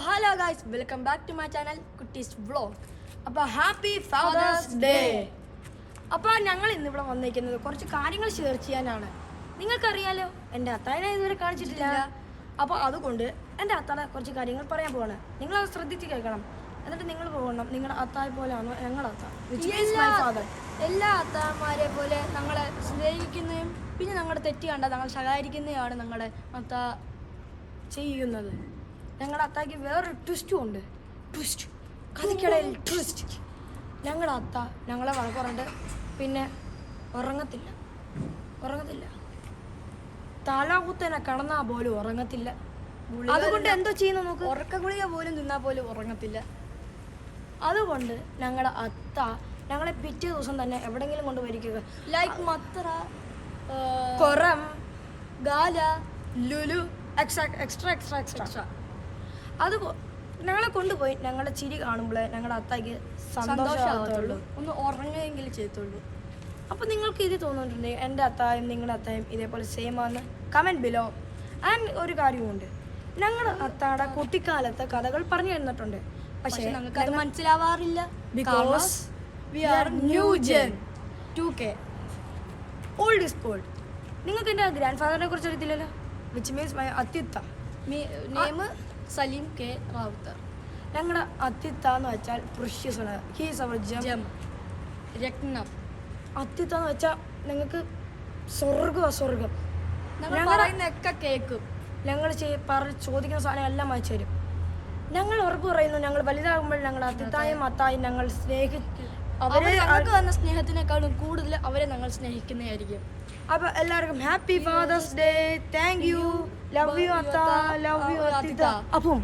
Hello guys, welcome back to my channel Kutties vlog. അപ്പോൾ happy father's day. അപ്പോൾ ഞങ്ങൾ ഇന്നിവിടെ വന്നിരിക്കുന്നത് കുറച്ച് കാര്യങ്ങൾ ഷെയർ ചെയ്യാനാണ്. നിങ്ങൾക്കറിയാലോ, എൻ്റെ അത്താഴനെ ഇതുവരെ കാണിച്ചിട്ടില്ല. അപ്പോൾ അതുകൊണ്ട് എൻ്റെ അത്താഴ കുറച്ച് കാര്യങ്ങൾ പറയാൻ പോവാണ്. നിങ്ങളത് ശ്രദ്ധിച്ച് കേൾക്കണം. എന്നിട്ട് നിങ്ങൾ പോകണം, നിങ്ങളുടെ അത്താഴ പോലെയാണോ ഞങ്ങളുടെ അത്താഴ. എല്ലാ അത്താഴന്മാരെ പോലെ ഞങ്ങളെ സ്നേഹിക്കുന്നതും പിന്നെ ഞങ്ങളുടെ തെറ്റ് കണ്ടാൽ ഞങ്ങൾ സഹായിക്കുന്നതാണ് ഞങ്ങളുടെ അത്ത ചെയ്യുന്നത്. ഞങ്ങളുടെ അത്താക്ക് വേറൊരു ട്വിസ്റ്റും ഉണ്ട്. കഥയ്ക്കിടയിൽ ട്വിസ്റ്റ്. ഞങ്ങളുടെ അത്ത ഞങ്ങളെ വഴക്കുറണ്ട് പിന്നെ ഉറങ്ങത്തില്ല. തലകുത്തനെ കിടന്നാൽ പോലും ഉറങ്ങത്തില്ല. അതുകൊണ്ട് എന്തോ ചെയ്യുന്നു നോക്ക്. ഉറക്ക ഗുളിക പോലും തിന്നാൽ പോലും ഉറങ്ങത്തില്ല. അതുകൊണ്ട് ഞങ്ങളുടെ അത്ത ഞങ്ങളെ പിറ്റേ ദിവസം തന്നെ എവിടെയെങ്കിലും കൊണ്ട് വരിക്കുക. ലൈക്ക് മത്ര, കൊറം, ഗാല, ലുലു, എക്സ്ട്രാ അത് ഞങ്ങളെ കൊണ്ടുപോയി ഞങ്ങളുടെ ചിരി കാണുമ്പോൾ ഞങ്ങളുടെ അത്താക്ക് സന്തോഷമാകത്തുള്ളൂ. ഒന്ന് ഉറങ്ങുകയെങ്കിലും ചെയ്യത്തുള്ളൂ. അപ്പോൾ നിങ്ങൾക്ക് ഇത് തോന്നുന്നുണ്ടെങ്കിൽ എൻ്റെ അത്തായും നിങ്ങളുടെ അത്തായും ഇതേപോലെ സെയിം ആണെന്ന് കമൻറ്റ് ബിലോ. ആൻഡ് ഒരു കാര്യമുണ്ട്, ഞങ്ങളുടെ അത്താടെ കുട്ടിക്കാലത്തെ കഥകൾ പറഞ്ഞു തന്നിട്ടുണ്ട്. പക്ഷേ ഞങ്ങൾക്ക് അത് മനസ്സിലാവാറില്ല. Because we are new gen 2K. Old is gold. നിങ്ങൾക്ക് എൻ്റെ ഗ്രാൻഡ് ഫാദറിനെ കുറിച്ച് അറിയത്തില്ലല്ലോ. വിച്ച് മീൻസ് മൈ അത്തിത്ത. Name Salim K Rawther. ഞങ്ങളുടെ അത്തിത്ത എന്ന് വെച്ചാൽ പ്രഷ്യസ് ആണ്. ഹീസ് അവർ ജം രത്നം. അത്തിത്ത എന്ന് വെച്ചാൽ നിങ്ങൾക്ക് സ്വർഗം. ഞങ്ങളൊക്കെ കേൾക്കും. ഞങ്ങൾ ചോദിക്കുന്ന സാധനം എല്ലാം വായിച്ചു തരും. ഞങ്ങൾ ഉറപ്പ് പറയുന്നു, ഞങ്ങൾ വലുതാകുമ്പോൾ ഞങ്ങളുടെ അത്തിത്തായും അത്തായും ഞങ്ങൾ അവർക്ക് വന്ന സ്നേഹത്തിനേക്കാളും കൂടുതൽ അവരെ ഞങ്ങൾ സ്നേഹിക്കുന്നതായിരിക്കും. അപ്പോൾ എല്ലാവർക്കും happy father's day. Thank you. Love you അത്ത. ലവ് യു അത്തിത്ത. അപ്പം